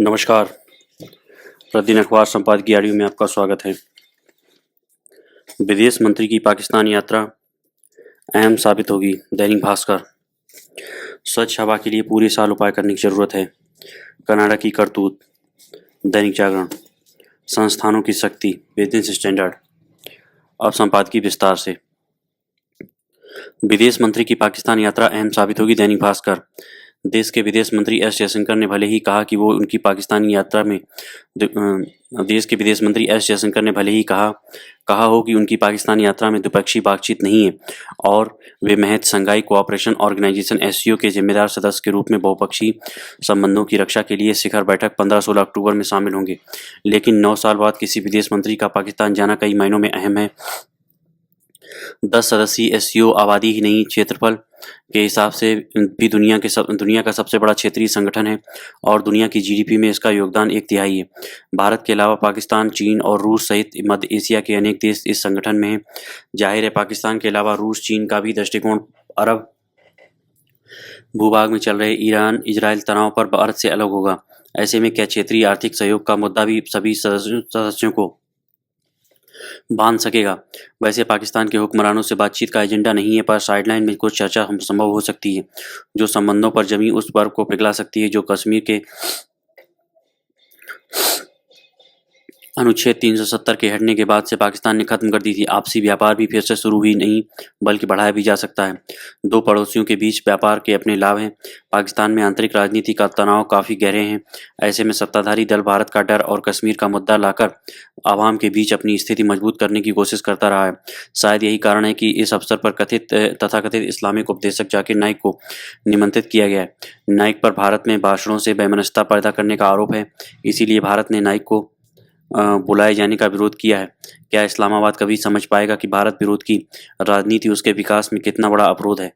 नमस्कार। प्रतिदिन अखबार संपादकीय ऑडियो में आपका स्वागत है। विदेश मंत्री की पाकिस्तान यात्रा अहम साबित होगी। दैनिक भास्कर। स्वच्छ हवा के लिए पूरे साल उपाय करने की जरूरत है। कनाडा की करतूत। दैनिक जागरण। संस्थानों की शक्ति, बिजनेस स्टैंडर्ड। अब संपादकीय विस्तार से। विदेश मंत्री की पाकिस्तान यात्रा अहम साबित होगी। दैनिक भास्कर। देश के विदेश मंत्री एस जयशंकर ने भले ही कहा कि वो उनकी पाकिस्तानी यात्रा में देश के विदेश मंत्री एस जयशंकर ने भले ही कहा हो कि उनकी पाकिस्तान यात्रा में द्विपक्षीय बातचीत नहीं है और वे महज शंघाई कोऑपरेशन ऑर्गेनाइजेशन एससीओ के जिम्मेदार सदस्य के रूप में बहुपक्षीय संबंधों की रक्षा के लिए शिखर बैठक 15-16 अक्टूबर में शामिल होंगे, लेकिन 9 साल बाद किसी विदेश मंत्री का पाकिस्तान जाना कई मायनों में अहम है। 10 सदस्यीय एससीओ आबादी ही नहीं, क्षेत्रफल के हिसाब से भी दुनिया का सबसे बड़ा क्षेत्रीय संगठन है और दुनिया की जीडीपी में इसका योगदान 1/3 है। भारत के अलावा पाकिस्तान, चीन और रूस सहित मध्य एशिया के अनेक देश इस संगठन में हैं। जाहिर है, पाकिस्तान के अलावा रूस, चीन का भी दृष्टिकोण अरब भूभाग में चल रहे ईरान-इजरायल तनाव पर भारत से अलग होगा। ऐसे में क्या क्षेत्रीय आर्थिक सहयोग का मुद्दा भी सभी सदस्यों को बांध सकेगा? वैसे पाकिस्तान के हुक्मरानों से बातचीत का एजेंडा नहीं है, पर साइडलाइन में कुछ चर्चा संभव हो सकती है, जो संबंधों पर जमी उस बर्फ को पिघला सकती है जो कश्मीर के अनुच्छेद 370 के हटने के बाद से पाकिस्तान ने खत्म कर दी थी। आपसी व्यापार भी फिर से शुरू ही नहीं बल्कि बढ़ाया भी जा सकता है। दो पड़ोसियों के बीच व्यापार के अपने लाभ हैं। पाकिस्तान में आंतरिक राजनीति का तनाव काफ़ी गहरे हैं। ऐसे में सत्ताधारी दल भारत का डर और कश्मीर का मुद्दा लाकर आवाम के बीच अपनी स्थिति मजबूत करने की कोशिश करता रहा है। शायद यही कारण है कि इस अवसर पर तथाकथित इस्लामिक उपदेशक जाकिर नाइक को निमंत्रित किया गया है। नाइक पर भारत में भाषणों से वैमनस्यता पैदा करने का आरोप है, इसीलिए भारत ने नाइक को बुलाए जाने का विरोध किया है। क्या इस्लामाबाद कभी समझ पाएगा कि भारत विरोध की राजनीति उसके विकास में कितना बड़ा अवरोध है?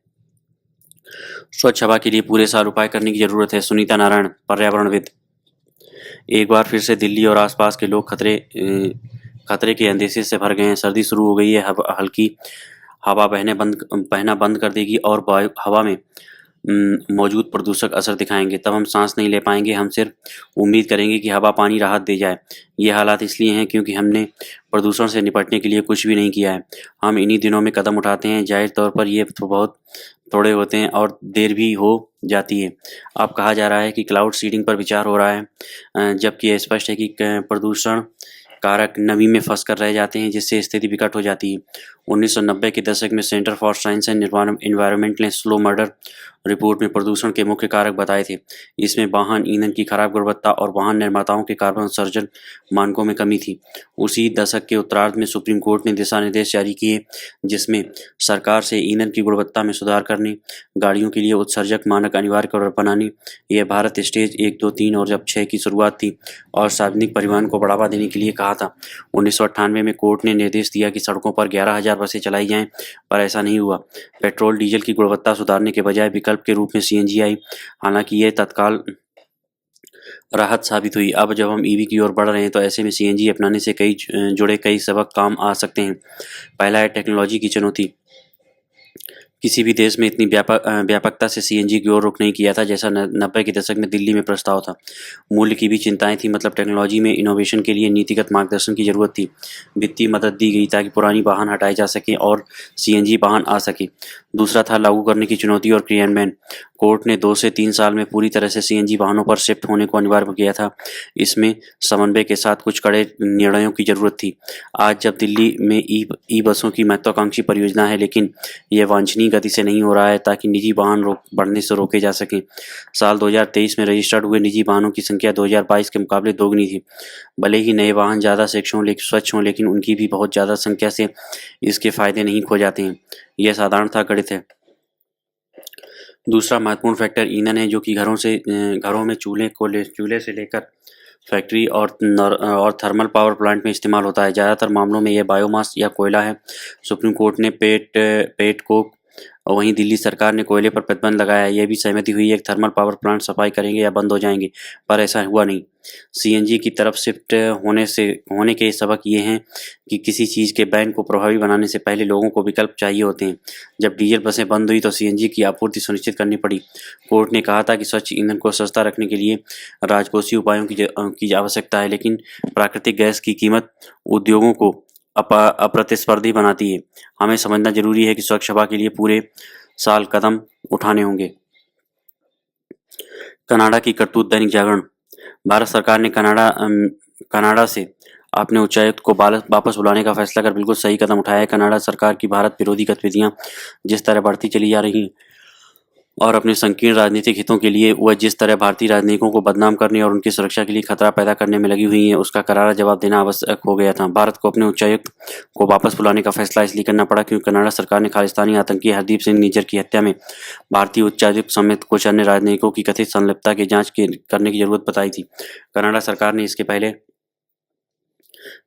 स्वच्छ हवा के लिए पूरे साल उपाय करने की जरूरत है। सुनीता नारायण, पर्यावरणविद। एक बार फिर से दिल्ली और आसपास के लोग खतरे के अंदेशे से भर गए हैं। सर्दी शुरू हो गई है। हल्की हवा बहना बंद कर देगी और हवा में मौजूद प्रदूषक असर दिखाएंगे। तब हम सांस नहीं ले पाएंगे। हम सिर्फ उम्मीद करेंगे कि हवा पानी राहत दे जाए। ये हालात इसलिए हैं क्योंकि हमने प्रदूषण से निपटने के लिए कुछ भी नहीं किया है। हम इन्हीं दिनों में कदम उठाते हैं। जाहिर तौर पर ये तो बहुत थोड़े होते हैं और देर भी हो जाती है। अब कहा जा रहा है कि क्लाउड सीडिंग पर विचार हो रहा है, जबकि यह स्पष्ट है कि प्रदूषण कारक नमी में फंस कर रह जाते हैं, जिससे स्थिति विकट हो जाती है। 1990 के दशक में centre for science and environment ने स्लो मर्डर रिपोर्ट में प्रदूषण के मुख्य कारक बताए थे। इसमें वाहन ईंधन की खराब गुणवत्ता और वाहन निर्माताओं के कार्बन उत्सर्जन मानकों में कमी थी। उसी दशक के उत्तरार्ध में सुप्रीम कोर्ट ने दिशा निर्देश जारी किए, जिसमें सरकार से ईंधन की गुणवत्ता में सुधार करने, गाड़ियों के लिए उत्सर्जक मानक अनिवार्य बनाने। यह भारत स्टेज 1, 2, 3 और जब 6 की शुरुआत थी और सार्वजनिक परिवहन को बढ़ावा देने के लिए कहा था। 1998 में कोर्ट ने निर्देश दिया कि सड़कों पर 11,000 बसें चलाई जाएं, पर ऐसा नहीं हुआ। पेट्रोल डीजल की गुणवत्ता सुधारने के बजाय विकल्प के रूप में सीएनजी आई। हालांकि यह तत्काल राहत साबित हुई। अब जब हम ईवी की ओर बढ़ रहे हैं तो ऐसे में सीएनजी अपनाने से जुड़े कई सबक काम आ सकते हैं। पहला है टेक्नोलॉजी की चुनौती। किसी भी देश में इतनी व्यापकता से सीएनजी की ओर रुख नहीं किया था जैसा 90 के दशक में दिल्ली में प्रस्ताव था। मूल्य की भी चिंताएं थी, मतलब टेक्नोलॉजी में इनोवेशन के लिए नीतिगत मार्गदर्शन की जरूरत थी। वित्तीय मदद दी गई ताकि पुरानी वाहन हटाए जा सकें और सीएनजी वाहन आ सके। दूसरा था लागू करने की चुनौती और क्रियान्वयन। कोर्ट ने 2 से 3 साल में पूरी तरह से सीएनजी वाहनों पर शिफ्ट होने को अनिवार्य किया था। इसमें समन्वय के साथ कुछ कड़े निर्णयों की जरूरत थी। आज जब दिल्ली में ई बसों की महत्वाकांक्षी परियोजना है, लेकिन यह वांछनीय गति से नहीं हो रहा है ताकि निजी वाहन बढ़ने से रोके जा सकें। साल 2023 में रजिस्टर्ड हुए निजी वाहनों की संख्या 2022 के मुकाबले दोगुनी थी। भले ही नए वाहन ज़्यादा स्वच्छ हों, लेकिन उनकी भी बहुत ज़्यादा संख्या से इसके फायदे नहीं खो जाते हैं। यह साधारणतः गणित है। दूसरा महत्वपूर्ण फैक्टर ईंधन है, जो कि घरों में चूल्हे से लेकर फैक्ट्री और थर्मल पावर प्लांट में इस्तेमाल होता है। ज़्यादातर मामलों में यह बायोमास या कोयला है। सुप्रीम कोर्ट ने पेट कोक और वहीं दिल्ली सरकार ने कोयले पर प्रतिबंध लगाया है। यह भी सहमति हुई है कि थर्मल पावर प्लांट सफाई करेंगे या बंद हो जाएंगे, पर ऐसा हुआ नहीं। सीएनजी की तरफ शिफ्ट होने के सबक ये हैं कि किसी चीज़ के बैन को प्रभावी बनाने से पहले लोगों को विकल्प चाहिए होते हैं। जब डीजल बसें बंद हुई तो सीएनजी की आपूर्ति सुनिश्चित करनी पड़ी। कोर्ट ने कहा था कि स्वच्छ ईंधन को सस्ता रखने के लिए राजकोषीय उपायों की आवश्यकता है, लेकिन प्राकृतिक गैस की कीमत उद्योगों को अप्रतिस्पर्धी बनाती है। हमें समझना जरूरी है कि स्वच्छ हवा के लिए पूरे साल कदम उठाने होंगे। कनाडा की करतूत। दैनिक जागरण। भारत सरकार ने कनाडा से अपने उच्चायुक्त को वापस बुलाने का फैसला कर बिल्कुल सही कदम उठाया है। कनाडा सरकार की भारत विरोधी गतिविधियां जिस तरह बढ़ती चली जा रही और अपने संकीर्ण राजनीतिक हितों के लिए वह जिस तरह भारतीय राजनयिकों को बदनाम करने और उनकी सुरक्षा के लिए खतरा पैदा करने में लगी हुई है, उसका करारा जवाब देना आवश्यक हो गया था। भारत को अपने उच्चायुक्त को वापस बुलाने का फैसला इसलिए करना पड़ा क्योंकि कनाडा सरकार ने खालिस्तानी आतंकी हरदीप सिंह निज्जर की हत्या में भारतीय उच्चायुक्त समेत कुछ अन्य राजनयिकों की कथित संलिप्तता की जांच करने की जरूरत बताई थी। कनाडा सरकार ने इसके पहले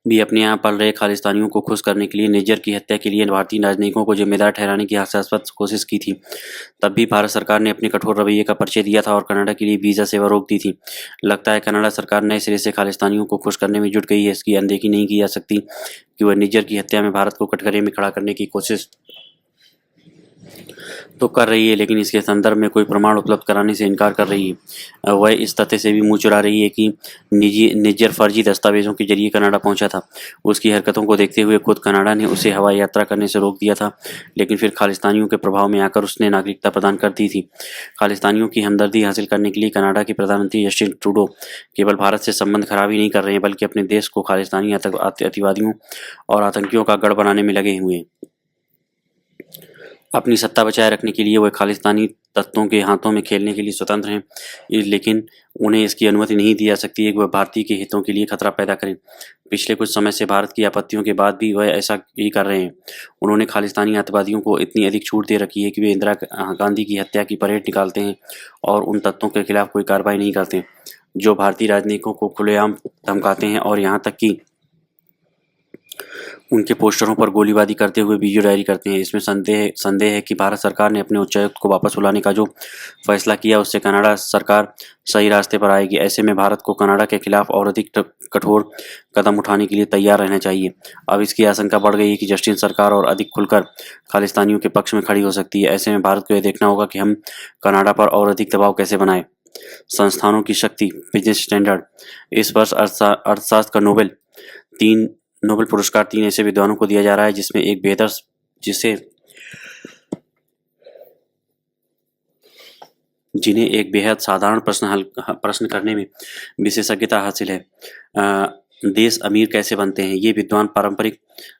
भी अपने यहाँ पल रहे खालिस्तानियों को खुश करने के लिए निज्जर की हत्या के लिए भारतीय राजनयिकों को जिम्मेदार ठहराने की हास्यास्पद कोशिश की थी। तब भी भारत सरकार ने अपने कठोर रवैये का परिचय दिया था और कनाडा के लिए वीजा सेवा रोक दी थी। लगता है कनाडा सरकार नए सिरे से खालिस्तानियों को खुश करने में जुट गई है। इसकी अनदेखी नहीं की जा सकती कि वह निज्जर की हत्या में भारत को कटघरे में खड़ा करने की कोशिश तो कर रही है, लेकिन इसके संदर्भ में कोई प्रमाण उपलब्ध कराने से इनकार कर रही है। वह इस तथ्य से भी मुंह चुरा रही है कि निज्जर फर्जी दस्तावेजों के जरिए कनाडा पहुंचा था। उसकी हरकतों को देखते हुए खुद कनाडा ने उसे हवाई यात्रा करने से रोक दिया था, लेकिन फिर खालिस्तानियों के प्रभाव में आकर उसने नागरिकता प्रदान कर दी थी। खालिस्तानियों की हमदर्दी हासिल करने के लिए कनाडा के प्रधानमंत्री जस्टिन ट्रूडो केवल भारत से संबंध खराब ही नहीं कर रहे हैं, बल्कि अपने देश को खालिस्तानी अतिवादियों और आतंकियों का गढ़ बनाने में लगे हुए हैं। अपनी सत्ता बचाए रखने के लिए वह खालिस्तानी तत्वों के हाथों में खेलने के लिए स्वतंत्र हैं, लेकिन उन्हें इसकी अनुमति नहीं दी जा सकती है कि वह भारतीय के हितों के लिए खतरा पैदा करें। पिछले कुछ समय से भारत की आपत्तियों के बाद भी वह ऐसा ही कर रहे हैं। उन्होंने खालिस्तानी आतंकवादियों को इतनी अधिक छूट दे रखी है कि वे इंदिरा गांधी की हत्या की परेड निकालते हैं और उन तत्वों के खिलाफ कोई कार्रवाई नहीं करते जो भारतीय राजनयिकों को खुलेआम धमकाते हैं और यहाँ तक कि उनके पोस्टरों पर गोलीबारी करते हुए वीडियो जारी करते हैं। इसमें संदेह है कि भारत सरकार ने अपने उच्चायुक्त को वापस बुलाने का जो फैसला किया उससे कनाडा सरकार सही रास्ते पर आएगी। ऐसे में भारत को कनाडा के खिलाफ और अधिक कठोर कदम उठाने के लिए तैयार रहना चाहिए। अब इसकी आशंका बढ़ गई है कि जस्टिन सरकार और अधिक खुलकर खालिस्तानियों के पक्ष में खड़ी हो सकती है। ऐसे में भारत को यह देखना होगा कि हम कनाडा पर और अधिक दबाव कैसे बनाएं। संस्थानों की शक्ति। Business standard. इस वर्ष अर्थशास्त्र का नोबेल पुरस्कार 3 ऐसे विद्वानों को दिया जा रहा है जिन्हें एक बेहद साधारण प्रश्न करने में विशेषज्ञता हासिल है। देश अमीर कैसे बनते हैं? ये विद्वान पारंपरिक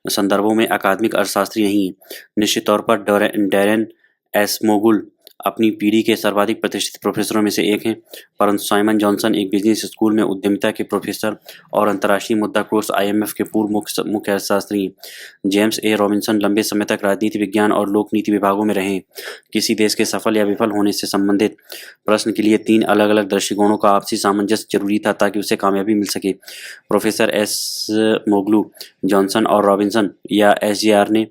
संदर्भों में अकादमिक अर्थशास्त्री नहीं है। निश्चित तौर पर डैरेन एसमोगुल अपनी पीढ़ी के सर्वाधिक प्रतिष्ठित प्रोफेसरों में से एक हैं, परंतु साइमन जॉनसन एक बिजनेस स्कूल में उद्यमिता के प्रोफेसर और अंतर्राष्ट्रीय मुद्रा कोष IMF के पूर्व मुख्य अर्थशास्त्री हैं। जेम्स ए रॉबिन्सन लंबे समय तक राजनीति विज्ञान और लोक नीति विभागों में रहे हैं। किसी देश के सफल या विफल होने से संबंधित प्रश्न के लिए 3 अलग अलग दृष्टिकोणों का आपसी सामंजस्य जरूरी था ताकि उसे कामयाबी मिल सके। प्रोफेसर एसमोगलू, जॉनसन और रॉबिन्सन या SJR ने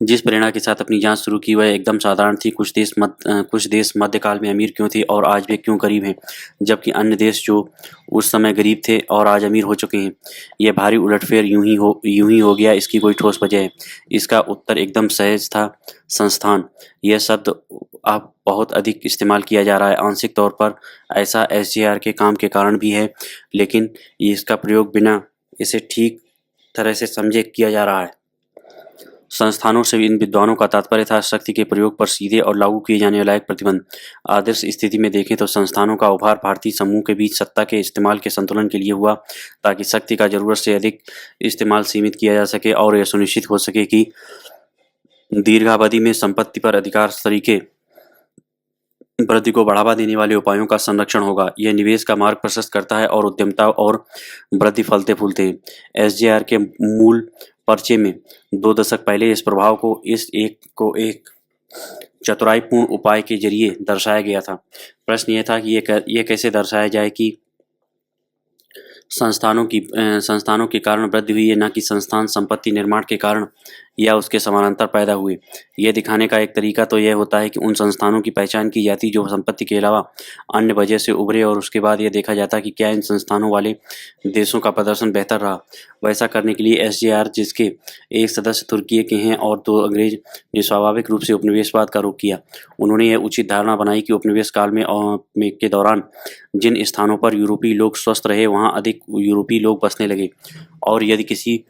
जिस प्रेरणा के साथ अपनी जांच शुरू की वह एकदम साधारण थी। कुछ देश मध्यकाल में अमीर क्यों थे और आज वे क्यों गरीब हैं, जबकि अन्य देश जो उस समय गरीब थे और आज अमीर हो चुके हैं। यह भारी उलटफेर यूं ही हो गया, इसकी कोई ठोस वजह है? इसका उत्तर एकदम सहज था, संस्थान। यह शब्द अब बहुत अधिक इस्तेमाल किया जा रहा है। आंशिक तौर पर ऐसा SJR के काम के कारण भी है, लेकिन इसका प्रयोग बिना इसे ठीक तरह से समझे किया जा रहा है। संस्थानों से इन विद्वानों का तात्पर्य था शक्ति के प्रयोग पर सीधे और लागू किए जाने वाला एक प्रतिबंध। आदर्श स्थिति में देखें तो संस्थानों का उभार भारतीय समूह के बीच सत्ता के इस्तेमाल के संतुलन के लिए हुआ, ताकि शक्ति का जरूरत से अधिक इस्तेमाल सीमित किया जा सके और यह सुनिश्चित हो सके कि दीर्घावधि में संपत्ति पर अधिकार तरीके वृद्धि को बढ़ावा देने वाले उपायों का संरक्षण होगा। यह निवेश का मार्ग प्रशस्त करता है और उद्यमिता और वृद्धि फलते फूलते हैं। SJR के मूल पर्चे में 2 दशक पहले इस प्रभाव को एक चतुराईपूर्ण उपाय के जरिए दर्शाया गया था। प्रश्न यह था कि यह कैसे दर्शाया जाए कि संस्थानों के कारण वृद्धि हुई है, न कि संस्थान संपत्ति निर्माण के कारण या उसके समानांतर पैदा हुए। यह दिखाने का एक तरीका तो यह होता है कि उन संस्थानों की पहचान की जाती जो संपत्ति के अलावा अन्य वजह से उभरे, और उसके बाद यह देखा जाता कि क्या इन संस्थानों वाले देशों का प्रदर्शन बेहतर रहा। वैसा करने के लिए एसजेआर, जिसके एक सदस्य तुर्की के हैं और 2 अंग्रेज, ने स्वाभाविक रूप से उपनिवेशवाद का रुख किया। उन्होंने यह उचित धारणा बनाई कि उपनिवेश काल के दौरान जिन स्थानों पर यूरोपीय लोग स्वस्थ रहे वहाँ अधिक यूरोपीय लोग बसने लगे, और यदि किसी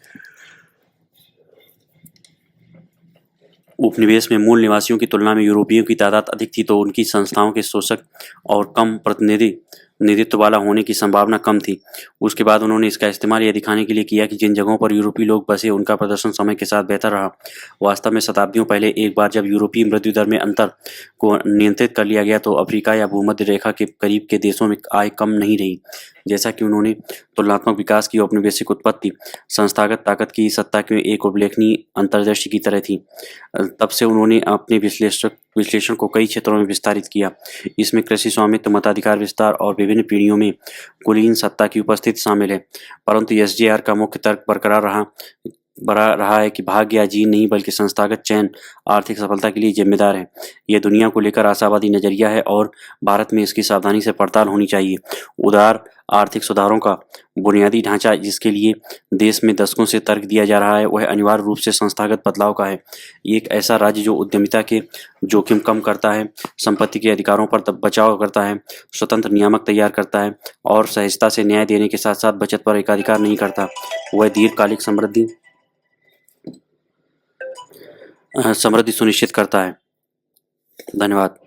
उपनिवेश में मूल निवासियों की तुलना में यूरोपियों की तादाद अधिक थी तो उनकी संस्थाओं के शोषक और कम प्रतिनिधित्व वाला होने की संभावना कम थी। उसके बाद उन्होंने इसका इस्तेमाल यह दिखाने के लिए किया कि जिन जगहों पर यूरोपीय लोग बसे उनका प्रदर्शन समय के साथ बेहतर रहा। वास्तव में शताब्दियों पहले एक बार जब यूरोपीय मृत्यु दर में अंतर को नियंत्रित कर लिया गया तो अफ्रीका या भूमध्य रेखा के करीब के देशों में आय कम नहीं रही। जैसा कि उन्होंने तुलनात्मक विकास की औपनिवेशिक उत्पत्ति संस्थागत ताकत की सत्ता की एक उल्लेखनीय अंतर्दृष्टि की तरह थी। तब से उन्होंने अपने विश्लेषण को कई क्षेत्रों में विस्तारित किया। इसमें कृषि स्वामित्व, मताधिकार विस्तार और विभिन्न पीढ़ियों में कुलीन सत्ता की उपस्थिति शामिल है। परंतु एसजेआर का मुख्य तर्क बरकरार रहा है कि भाग्य या जीन नहीं बल्कि संस्थागत चयन आर्थिक सफलता के लिए जिम्मेदार है। यह दुनिया को लेकर आशावादी नजरिया है और भारत में इसकी सावधानी से पड़ताल होनी चाहिए। उदार आर्थिक सुधारों का बुनियादी ढांचा जिसके लिए देश में दशकों से तर्क दिया जा रहा है वह अनिवार्य रूप से संस्थागत बदलाव का है। एक ऐसा राज्य जो उद्यमिता के जोखिम कम करता है, संपत्ति के अधिकारों पर बचाव करता है, स्वतंत्र नियामक तैयार करता है और सहजता से न्याय देने के साथ साथ बचत पर एकाधिकार नहीं करता, वह दीर्घकालिक समृद्धि सुनिश्चित करता है। धन्यवाद।